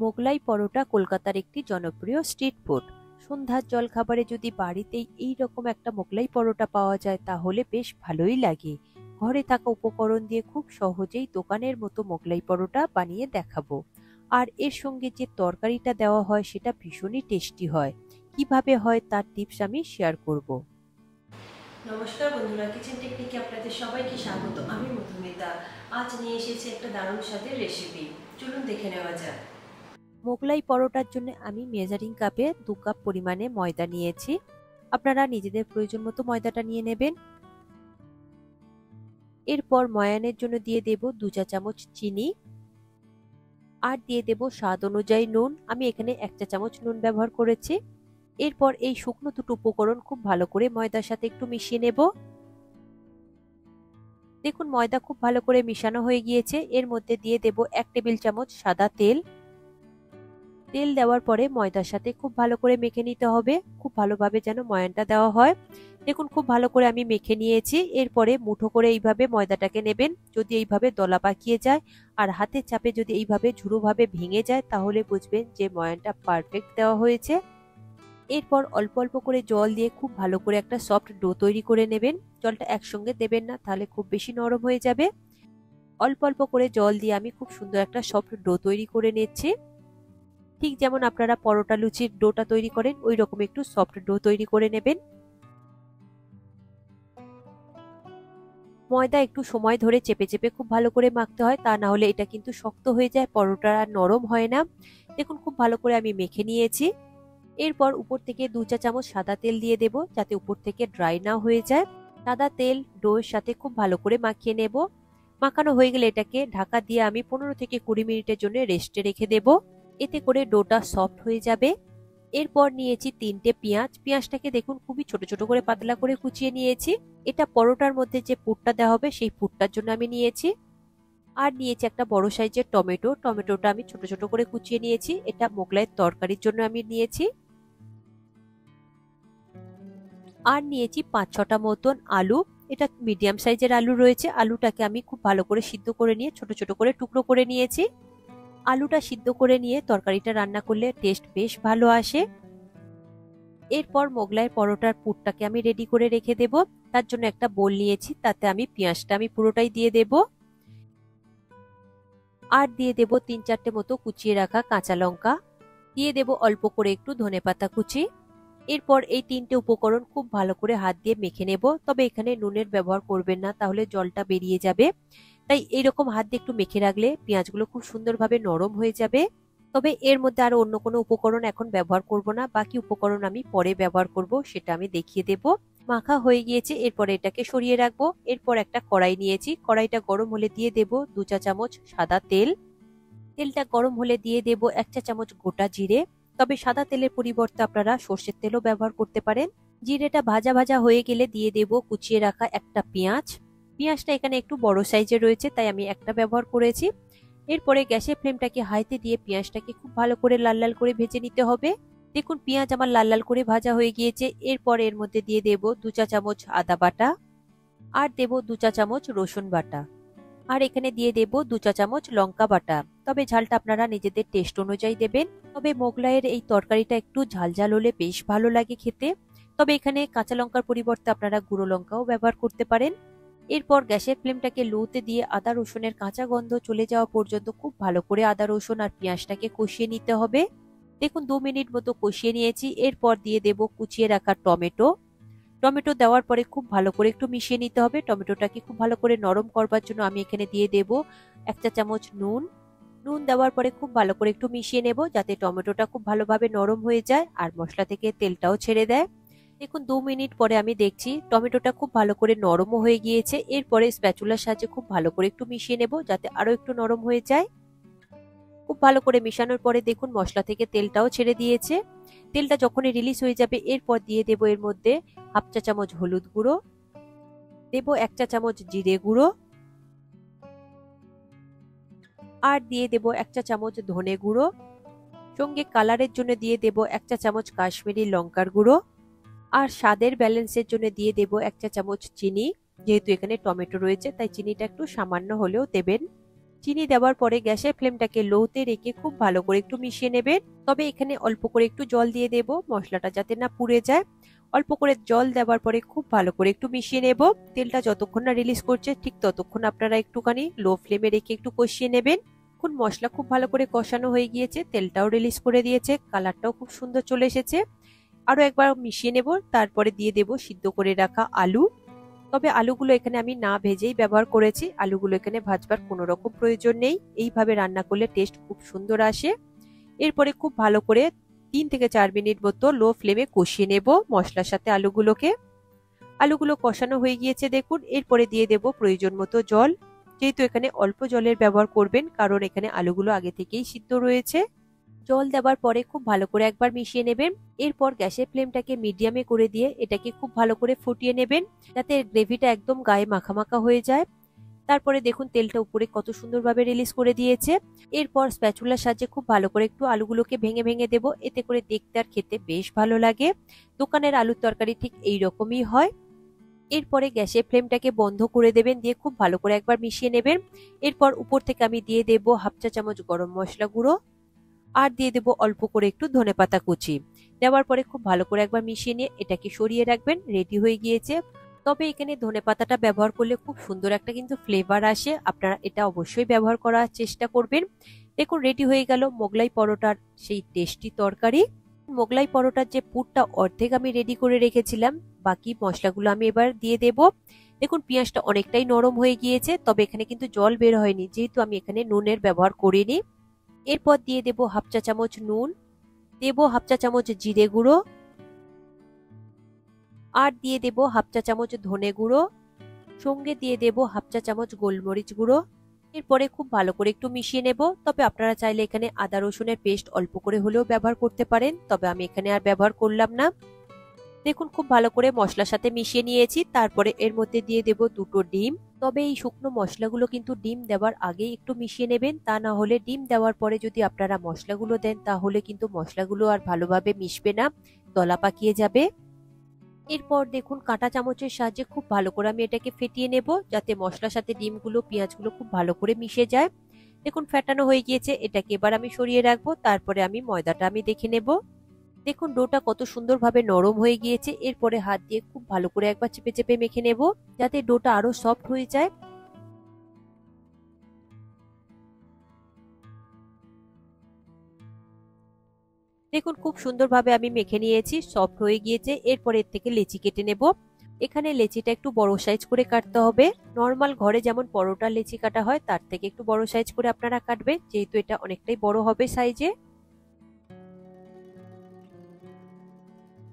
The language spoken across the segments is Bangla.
মোগলাই পরোটা কলকাতার একটি জনপ্রিয় স্ট্রিট ফুড। সন্ধ্যার জলখাবারে যদি বাড়িতেই এই রকম একটা মোগলাই পরোটা পাওয়া যায় তাহলে বেশ ভালোই লাগে। ঘরে থাকা উপকরণ দিয়ে খুব সহজেই দোকানের মতো মোগলাই পরোটা বানিয়ে দেখাবো। আর এর সঙ্গে যে তরকারিটা দেওয়া হয় সেটা ভীষণই টেস্টি হয়। কিভাবে হয় তার টিপস আমি শেয়ার করব। নমস্কার বন্ধুরা, কিচেন টেকনিকে আপনাদের সবাইকে স্বাগত। আমি মধুমিতা। আজ নিয়ে এসেছি একটা দারুণ স্বাদের রেসিপি। চলুন দেখে নেওয়া যাক। মোগলাই পরোটার জন্য আমি মেজারিং কাপে 2 কাপ পরিমাণে ময়দা নিয়েছি। আপনারা নিজেদের প্রয়োজন মতো ময়দাটা নিয়ে নেবেন। এরপর ময়ানের জন্য দিয়ে দেব 2 চা চামচ চিনি আর দিয়ে দেব স্বাদ অনুযায়ী নুন। আমি এখানে 1 চা চামচ নুন ব্যবহার করেছি। এরপর এই শুকনো দুটো উপকরণ খুব ভালো করে ময়দার সাথে একটু মিশিয়ে নেব। দেখুন ময়দা খুব ভালো করে মিশানো হয়ে গিয়েছে। এর মধ্যে দিয়ে দেব 1 টেবিল চামচ সাদা তেল। তেল দেওয়ার পরে ময়দার সাথে খুব ভালো করে মেখে নিতে হবে, খুব ভালোভাবে যেন ময়ানটা দেওয়া হয়। দেখুন খুব ভালো করে আমি মেখে নিয়েছি। এরপরে মুঠো করে এইভাবে ময়দাটাকে নেবেন। যদি এইভাবে দলা পাকিয়ে যায় আর হাতের চাপে যদি এইভাবে ঝুড়োভাবে ভেঙে যায় তাহলে বুঝবেন যে ময়ানটা পারফেক্ট দেওয়া হয়েছে। এরপর অল্প অল্প করে জল দিয়ে খুব ভালো করে একটা সফট ডো তৈরি করে নেবেন। জলটা একসঙ্গে দেবেন না, তাহলে খুব বেশি নরম হয়ে যাবে। অল্প অল্প করে জল দিয়ে আমি খুব সুন্দর একটা সফট ডো তৈরি করে নিচ্ছি। ঠিক যেমন আপনারা পরোটা লুচির ডোটা তৈরি করেন ওই রকম একটু সফট ডো তৈরি করে নেবেন। ময়দা একটু সময় ধরে চেপে চেপে খুব ভালো করে মাখতে হয়, তা না হলে এটা কিন্তু শক্ত হয়ে যায়, পরোটা আর নরম হয় না। দেখুন খুব ভালো করে আমি মেখে নিয়েছি। এরপর উপর থেকে 2 চা চামচ সাদা তেল দিয়ে দেব, যাতে উপর থেকে ড্রাই না হয়ে যায়। সাদা তেল ডোয়ের সাথে খুব ভালো করে মাখিয়ে নেব। মাখানো হয়ে গেলে এটাকে ঢাকা দিয়ে আমি 15 থেকে 20 মিনিটের জন্য রেস্টে রেখে দেব। এতে করে ডোটা সফট হয়ে যাবে। এরপর নিয়েছি 3টে পেঁয়াজ। পেঁয়াজটাকে দেখুন খুবই ছোট ছোট করে পাতলা করে কুচিয়ে নিয়েছি। এটা পরোটার মধ্যে যে পুরটা দেওয়া হবে সেই পুরটার জন্য আমি নিয়েছি। আর নিয়েছি একটা বড় সাইজের টমেটো। টমেটোটা আমি ছোট ছোট করে কুচিয়ে নিয়েছি। এটা মোগলাইয়ের তরকারির জন্য আমি নিয়েছি। আর নিয়েছি 5-6টা মতন আলু। এটা মিডিয়াম সাইজের আলু রয়েছে। আলুটাকে আমি খুব ভালো করে সিদ্ধ করে নিয়ে ছোট ছোট করে টুকরো করে নিয়েছি। আলুটা সিদ্ধ করে নিয়ে তরকারিটা রান্না করলে টেস্ট বেশ ভালো আসে। এরপর মোগলাইয়ের পরোটার পুরটাকে আমি রেডি করে রেখে দেব। তার জন্য একটা বোল নিয়েছি, তাতে আমি পেঁয়াজটা আমি পুরোটাই দিয়ে দেব। আর দিয়ে দেব 3-4টে মতো কুচিয়ে রাখা কাঁচা লঙ্কা। দিয়ে দেব অল্প করে একটু ধনেপাতা কুচি। এরপর এই 3টে উপকরণ খুব ভালো করে হাত দিয়ে মেখে নেব। তবে এখানে নুনের ব্যবহার করবেন না, তাহলে জলটা বেরিয়ে যাবে। তাই এইরকম হাত দিয়ে একটু মেখে রাখলে পেঁয়াজগুলো খুব সুন্দরভাবে নরম হয়ে যাবে। তবে এর মধ্যে আরো অন্য কোনো উপকরণ এখন ব্যবহার করব না, বাকি উপকরণ আমি পরে ব্যবহার করব, সেটা আমি দেখিয়ে দেব। মাখা হয়ে গিয়েছে, এরপরে এটাকে সরিয়ে রাখবো। এরপর একটা কড়াই নিয়েছি। কড়াইটা গরম হলে দিয়ে দেব 2 চা চামচ সাদা তেল। তেলটা গরম হলে দিয়ে দেব 1 চা চামচ গোটা জিরে। তবে সাদা তেলের পরিবর্তে আপনারা সর্ষের তেলও ব্যবহার করতে পারেন। জিরেটা ভাজা ভাজা হয়ে গেলে দিয়ে দেব কুচিয়ে রাখা একটা পেঁয়াজ। পেঁয়াজটা এখানে একটু বড় সাইজের রয়েছে, তাই আমি একটা ব্যবহার করেছি। এরপরে গ্যাসের ফ্লেমটাকে হাইতে দিয়ে পেঁয়াজটাকে খুব ভালো করে লাল লাল করে ভেজে নিতে হবে। দেখুন পেঁয়াজ আমার লাল লাল করে ভাজা হয়ে গিয়েছে। এরপর এর মধ্যে দিয়ে দেব 2 চা চামচ আদা বাটা আর দেব 2 চা চামচ রসুন বাটা। আর এখানে দিয়ে দেব 2 চা চামচ লঙ্কা বাটা। তবে ঝালটা আপনারা নিজেদের টেস্ট অনুযায়ী দেবেন। তবে মোগলাইয়ের এই তরকারিটা একটু ঝাল ঝাল হলে বেশ ভালো লাগে খেতে। তবে এখানে কাঁচা লঙ্কার পরিবর্তে আপনারা গুঁড়ো লঙ্কাও ব্যবহার করতে পারেন। এরপর গ্যাসের ফ্লেমটাকে লোতে দিয়ে আদা রসুনের কাঁচা গন্ধ চলে যাওয়া পর্যন্ত খুব ভালো করে আদা রসুন আর পেঁয়াজটাকে কষিয়ে নিতে হবে। দেখুন 2 মিনিট মতো কষিয়ে নিয়েছি। এরপর দিয়ে দেব কুচিয়ে রাখা টমেটো। টমেটো দেওয়ার পরে খুব ভালো করে একটু মিশিয়ে নিতে হবে। টমেটোটাকে খুব ভালো করে নরম করবার জন্য আমি এখানে দিয়ে দেব 1 চা চামচ নুন। নুন দেওয়ার পরে খুব ভালো করে একটু মিশিয়ে নেব, যাতে টমেটোটা খুব ভালোভাবে নরম হয়ে যায় আর মশলা থেকে তেলটাও ছেড়ে দেয়। দেখুন 2 মিনিট পরে আমি দেখছি টমেটোটা খুব ভালো করে নরমও হয়ে গিয়েছে। এরপরে স্প্যাচুলার সাহায্যে খুব ভালো করে একটু মিশিয়ে নেব, যাতে আরো একটু নরম হয়ে যায়। খুব ভালো করে মেশানোর পরে দেখুন মশলা থেকে তেলটাও ছেড়ে দিয়েছে। তেলটা যখনই রিলিজ হয়ে যাবে এরপর দিয়ে দেব এর মধ্যে 1/2 চা চামচ হলুদ গুঁড়ো, দেব 1 চা চামচ জিরে গুঁড়ো আর দিয়ে দেব 1 চা চামচ ধনে গুঁড়ো। সঙ্গে কালারের জন্য দিয়ে দেব 1 চা চামচ কাশ্মীরি লঙ্কার গুঁড়ো। আর স্বাদের ব্যালেন্সের জন্য দিয়ে দেব 1 চা চামচ চিনি। যেহেতু এখানে টমেটো রয়েছে তাই চিনিটা একটু সামান্য হলেও দেবেন। চিনি দেওয়ার পরে গ্যাসের ফ্লেমটাকে লোতে রেখে খুব ভালো করে একটু মিশিয়ে নেবেন। তবে এখানে অল্প করে একটু জল দিয়ে দেব, মশলাটা যাতে না পুড়ে যায়। অল্প করে জল দেওয়ার পরে খুব ভালো করে একটু মিশিয়ে নেব। তেলটা যতক্ষণ না রিলিজ করছে ঠিক ততক্ষণ আপনারা একটুখানি লো ফ্লেমে রেখে একটু কষিয়ে নেবেন। এখন মশলা খুব ভালো করে কষানো হয়ে গিয়েছে, তেলটাও রিলিজ করে দিয়েছে, কালারটাও খুব সুন্দর চলে এসেছে। আরো একবার মিশিয়ে নেব, তারপরে দিয়ে দেব সিদ্ধ করে রাখা আলু। তবে আলুগুলো এখানে আমি না ভেজেই ব্যবহার করেছি, আলুগুলো এখানে ভাজবার কোনো রকম প্রয়োজন নেই। এইভাবে রান্না করলে টেস্ট খুব সুন্দর আসে। এরপরে খুব ভালো করে 3 থেকে 4 মিনিট মতো লো ফ্লেমে কষিয়ে নেব মশলার সাথে আলুগুলোকে। আলুগুলো কষানো হয়ে গিয়েছে দেখুন। এরপরে দিয়ে দেব প্রয়োজন মতো জল, যেহেতু এখানে অল্প জলের ব্যবহার করবেন কারণ এখানে আলুগুলো আগে থেকেই সিদ্ধ রয়েছে। জল দেওয়ার পরে খুব ভালো করে একবার মিশিয়ে নেবেন। এরপর গ্যাসের ফ্লেমটাকে মিডিয়ামে করে দিয়ে এটাকে খুব ভালো করে ফুটিয়ে নেবেন, যাতে গ্রেভিটা একদম গায়ে মাখা মাখা হয়ে যায়। তারপরে দেখুন তেলটা উপরে কত সুন্দরভাবে রিলিজ করে দিয়েছে। এরপর স্প্যাচুলার সাহায্যে খুব ভালো করে একটু আলুগুলোকে ভেঙে ভেঙে দেব, এতে করে দেখতে আর খেতে বেশ ভালো লাগে। দোকানের আলুর তরকারি ঠিক এই রকমই হয়। এরপরে গ্যাসের ফ্লেমটাকে বন্ধ করে দেবেন, দিয়ে খুব ভালো করে একবার মিশিয়ে নেবেন। এরপর উপর থেকে আমি দিয়ে দেব হাফ চা চামচ গরম মশলা গুঁড়ো, আর দিয়ে দেব অল্প করে একটু ধনেপাতা কুচি। দেওয়ার পরে খুব ভালো করে একবার মিশিয়ে নিয়ে এটাকে সরিয়ে রাখবেন। রেডি হয়ে গিয়েছে। তবে এখানে ধনেপাতাটা ব্যবহার করলে খুব সুন্দর একটা কিন্তু ফ্লেভার আসে, আপনারা এটা অবশ্যই ব্যবহার করার চেষ্টা করবেন। দেখুন রেডি হয়ে গেল মোগলাই পরোটার সেই টেস্টি তরকারি। মোগলাই পরোটার যে পুরটা অর্ধেক আমি রেডি করে রেখেছিলাম, বাকি মশলাগুলো আমি এবার দিয়ে দেব। দেখুন পেঁয়াজটা অনেকটাই নরম হয়ে গিয়েছে, তবে এখানে কিন্তু জল বের হয়নি, যেহেতু আমি এখানে নুনের ব্যবহার করিনি। এরপর দিয়ে দেব হাফ চা চামচ নুন, দেব হাফ চা চামচ জিরে গুঁড়ো, আর দিয়ে দেব হাফ চা চামচ ধনে গুঁড়ো, সঙ্গে দিয়ে দেব হাফ চা চামচ গোলমরিচ গুঁড়ো। এরপরে খুব ভালো করে একটু মিশিয়ে নেব। তবে আপনারা চাইলে এখানে আদা রসুনের পেস্ট অল্প করে হলেও ব্যবহার করতে পারেন, তবে আমি এখানে আর ব্যবহার করলাম না। দেখুন খুব ভালো করে মশলার সাথে মিশিয়ে নিয়েছি। তারপরে এর মধ্যে দিয়ে দেব 2টো ডিম। তবে এই শুকনো মশলাগুলো কিন্তু ডিম দেওয়ার আগেই একটু মিশিয়ে নেবেন, তা না হলে ডিম দেওয়ার পরে যদি আপনারা মশলাগুলো দেন তাহলে কিন্তু মশলাগুলো আর ভালোভাবে মিশবে না, দলা পাকিয়ে যাবে। এরপর দেখুন কাঁটা চামচের সাহায্যে খুব ভালো করে আমি এটাকে ফেটিয়ে নেব, যাতে মশলার সাথে ডিমগুলো পেঁয়াজগুলো খুব ভালো করে মিশে যায়। দেখুন ফেটানো হয়ে গিয়েছে, এটাকে এবার আমি সরিয়ে রাখবো। তারপরে আমি ময়দাটা আমি দেখে নেব। দেখুন ডোটা কত সুন্দরভাবে নরম হয়ে গিয়েছে। এরপরে হাত দিয়ে খুব ভালো করে একবার চেপে চেপে মেখে নেব, যাতে ডোটা আরো সফট হয়ে যায়। দেখুন খুব সুন্দরভাবে আমি মেখে নিয়েছি, সফট হয়ে গিয়েছে। এরপর এর থেকে লেচি কেটে নেব। এখানে লেচিটা একটু বড় সাইজ করে কাটতে হবে। নর্মাল ঘরে যেমন পরোটা লেচি কাটা হয় তার থেকে একটু বড় সাইজ করে আপনারা কাটবেন, যেহেতু এটা অনেকটাই বড় হবে সাইজে।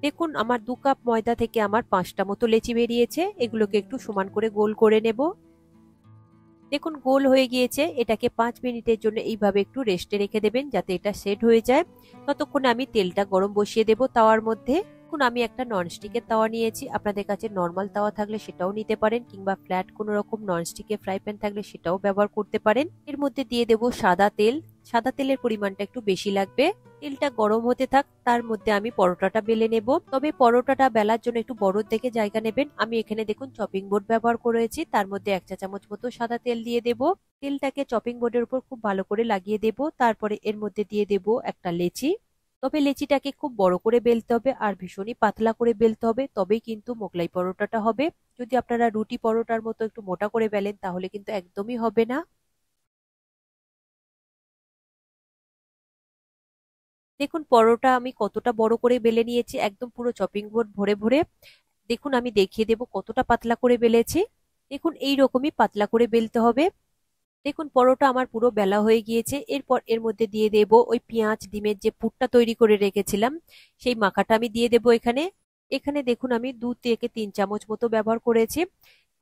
দেখুন আমার 2 কাপ ময়দা থেকে আমার 5টা মতো লেচি বেরিয়েছে। এগুলোকে একটু সমান করে গোল করে নেব। দেখুন গোল হয়ে গিয়েছে। এটাকে 5 মিনিটের জন্য এইভাবে একটু রেস্টে রেখে দেবেন, যাতে এটা সেট হয়ে যায়। ততক্ষণে আমি তেলটা গরম বসিয়ে দেব তাওয়ার মধ্যে। এখন আমি একটা ননস্টিকের তাওয়া নিয়েছি, আপনাদের কাছে নর্মাল তাওয়া থাকলে সেটাও নিতে পারেন, কিংবা ফ্ল্যাট কোনো রকম ননস্টিকের ফ্রাই প্যান থাকলে সেটাও ব্যবহার করতে পারেন। এর মধ্যে দিয়ে দেব সাদা তেল। সাদা তেলের পরিমাণটা একটু বেশি লাগবে। তেলটা গরম হতে থাক, তার মধ্যে আমি পরোটাটা বেলে নেব। তবে পরোটাটা বেলার জন্য একটু বড় দেখে জায়গা নেবেন। আমি এখানে দেখুন চপিং বোর্ড ব্যবহার করেছি, তার মধ্যে 1 চা চামচ মতো সাদা তেল দিয়ে দেব। তেলটাকে চপিং বোর্ডের উপর খুব ভালো করে লাগিয়ে দেব। তারপরে এর মধ্যে দিয়ে দেব একটা লেচি। তবে লেচিটাকে খুব বড় করে বেলতে হবে আর ভীষণই পাতলা করে বেলতে হবে, তবেই কিন্তু মোগলাই পরোটাটা হবে। যদি আপনারা রুটি পরোটার মতো একটু মোটা করে বেলেন তাহলে কিন্তু একদমই হবে না। দেখুন পরোটা আমি কতটা বড় করে বেলে নিয়েছি, একদম পুরো চপিং বোর্ড ভরে ভরে। দেখুন আমি দেখিয়ে দেব কতটা পাতলা করে বেলেছি। দেখুন এই রকমই পাতলা করে বেলতে হবে। দেখুন পরোটা আমার পুরো বেলা হয়ে গিয়েছে। এরপর এর মধ্যে দিয়ে দেব ওই পেঁয়াজ ডিমের যে পুরটা তৈরি করে রেখেছিলাম, সেই মাখাটা আমি দিয়ে দেব এখানে। এখানে দেখুন আমি 2 থেকে 3 চামচ মতো ব্যবহার করেছি।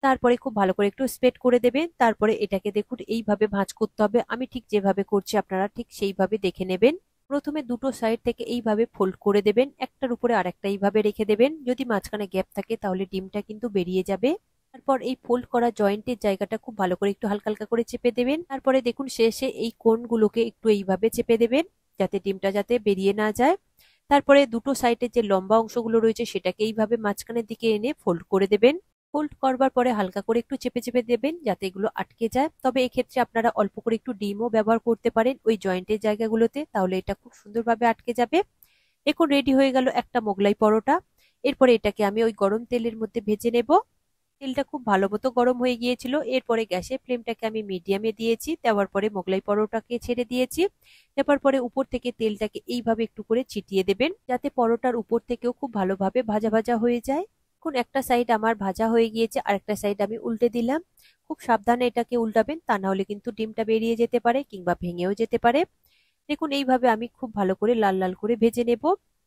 তারপরে খুব ভালো করে একটু স্প্রেড করে দেবেন। তারপরে এটাকে দেখুন এইভাবে ভাঁজ করতে হবে, আমি ঠিক যেভাবে করছি আপনারা ঠিক সেইভাবে দেখে নেবেন। প্রথমে দুটো সাইড থেকে এইভাবে ফোল্ড করে দেবেন, একটার উপরে আরেকটা এইভাবে রেখে দেবেন। যদি মাঝখানে গ্যাপ থাকে তাহলে ডিমটা কিন্তু বেরিয়ে যাবে। তারপর এই ফোল্ড করা জয়েন্টের জায়গাটা খুব ভালো করে একটু হালকা হালকা করে চেপে দেবেন। তারপরে দেখুন শেষে এই কোণগুলোকে একটু এইভাবে চেপে দেবেন, যাতে ডিমটা যাতে বেরিয়ে না যায়। তারপরে দুটো সাইডে যে লম্বা অংশগুলো রয়েছে সেটাকে এইভাবে মাঝখানের দিকে এনে ফোল্ড করে দেবেন। ফোল্ড করবার পরে হালকা করে একটু চেপে চেপে দেবেন যাতে এগুলো আটকে যায়। তবে এক্ষেত্রে আপনারা অল্প করে একটু ডিমও ব্যবহার করতে পারেন ওই জয়েন্টের জায়গাগুলোতে, তাহলে এটা খুব সুন্দরভাবে আটকে যাবে। এখন রেডি হয়ে গেল একটা মোগলাই পরোটা। এরপরে এটাকে আমি ওই গরম তেলের মধ্যে ভেজে নেব। তেলটা খুব ভালো মতো গরম হয়ে গিয়েছিল। এরপরে গ্যাসের ফ্লেমটাকে আমি মিডিয়ামে দিয়েছি, দেওয়ার পরে মোগলাই পরোটাকে ছেড়ে দিয়েছি। দেওয়ার পরে উপর থেকে তেলটাকে এইভাবে একটু করে ছিটিয়ে দেবেন যাতে পরোটার উপর থেকেও খুব ভালোভাবে ভাজা ভাজা হয়ে যায়। এখন একটা সাইড আমার ভাজা হয়ে গিয়েছে, আরেকটা সাইড আমি উল্টে দিলাম। খুব সাবধানে এটাকে উল্টাবেন, তা না হলে কিন্তু ডিমটা বেরিয়ে যেতে পারে কিংবা ভেঙেও যেতে পারে। দেখুন এইভাবে আমি খুব ভালো করে লাল লাল করে ভেজে নেব।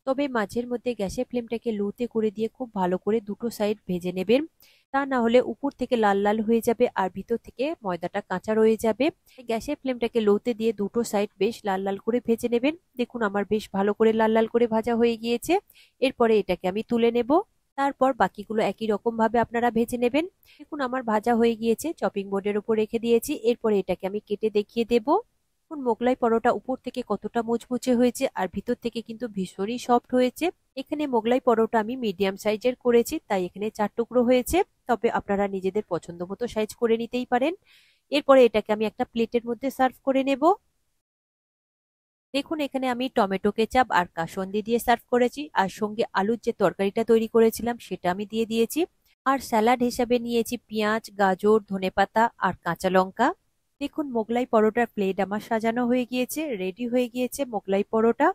তবে মাঝের মধ্যে গ্যাসের ফ্লেমটাকে লোতে করে দিয়ে খুব ভালো করে দুটো সাইড ভেজে নেবেন, তা না হলে উপর থেকে লাল লাল হয়ে যাবে আর ভিতর থেকে ময়দাটা কাঁচা রয়ে যাবে। গ্যাসের ফ্লেমটাকে লোতে দিয়ে দুটো সাইড বেশ লাল লাল করে ভেজে নেবেন। দেখুন আমার বেশ ভালো করে লাল লাল করে ভাজা হয়ে গিয়েছে। এরপরে এটাকে আমি তুলে নেব। তারপর বাকিগুলো একই রকম ভাবে আপনারা ভেজে নেবেন। দেখুন আমার ভাজা হয়ে গিয়েছে, চপিং বোর্ডের উপর রেখে দিয়েছি। এরপরে এটাকে আমি কেটে দেখিয়ে দেব। দেখুন মোগলাই পরোটা উপর থেকে কতটা মুচমুচে হয়েছে আর ভিতর থেকে কিন্তু ভীষণই সফট হয়েছে। এখানে মোগলাই পরোটা আমি মিডিয়াম সাইজের করেছি, তাই এখানে 4 টুকরো হয়েছে। তবে আপনারা নিজেদের পছন্দ মতো সাইজ করে নিতেই পারেন। এরপরে এটাকে আমি একটা প্লেটের মধ্যে সার্ভ করে নেব। দেখুন এখানে আমি টমেটো কেচাপ আর কাসুন্দি দিয়ে সার্ভ করেছি, আর সঙ্গে আলুর যে তরকারিটা তৈরি করেছিলাম সেটা আমি দিয়ে দিয়েছি। আর স্যালাড হিসাবে নিয়েছি পেঁয়াজ, গাজর, ধনেপাতা আর কাঁচা লঙ্কা। দেখুন মোগলাই পরোটার প্লেট আমার সাজানো হয়ে গিয়েছে, রেডি হয়ে গিয়েছে মোগলাই পরোটা।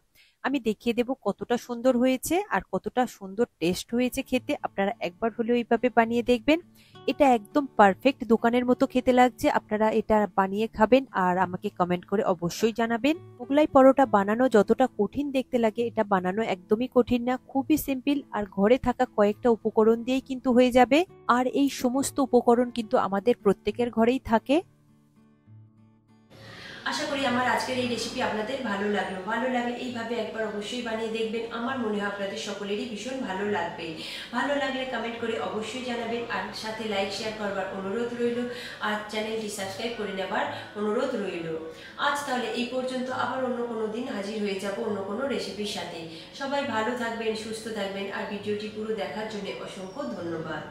আমি দেখিয়ে দেব কতটা সুন্দর হয়েছে আর কতটা সুন্দর টেস্ট হয়েছে খেতে। আপনারা একবার হলেও এইভাবে বানিয়ে দেখবেন। এটা একদম পারফেক্ট দোকানের মতো খেতে লাগছে। আপনারা এটা বানিয়ে খাবেন আর আমাকে কমেন্ট করে অবশ্যই জানাবেন। মোগলাই পরোটা বানানো যতটা কঠিন দেখতে লাগে, এটা বানানো একদমই কঠিন না, খুবই সিম্পল আর ঘরে থাকা কয়েকটা উপকরণ দিয়েই কিন্তু হয়ে যাবে। আর এই সমস্ত উপকরণ কিন্তু আমাদের প্রত্যেকের ঘরেই থাকে। আশা করি আমার আজকের এই রেসিপি আপনাদের ভালো লাগলো। ভালো লাগলে এইভাবে একবার অবশ্যই বানিয়ে দেখবেন। আমার মনে হয় আপনাদের সকলেরই ভীষণ ভালো লাগবে। ভালো লাগলে কমেন্ট করে অবশ্যই জানাবেন, আর সাথে লাইক শেয়ার করবার অনুরোধ রইল, আর চ্যানেলটি সাবস্ক্রাইব করে নেবার অনুরোধ রইল। আজ তাহলে এই পর্যন্ত, আবার অন্য কোনো দিন হাজির হয়ে যাব অন্য কোনো রেসিপির সাথে। সবাই ভালো থাকবেন, সুস্থ থাকবেন, আর ভিডিওটি পুরো দেখার জন্য অসংখ্য ধন্যবাদ।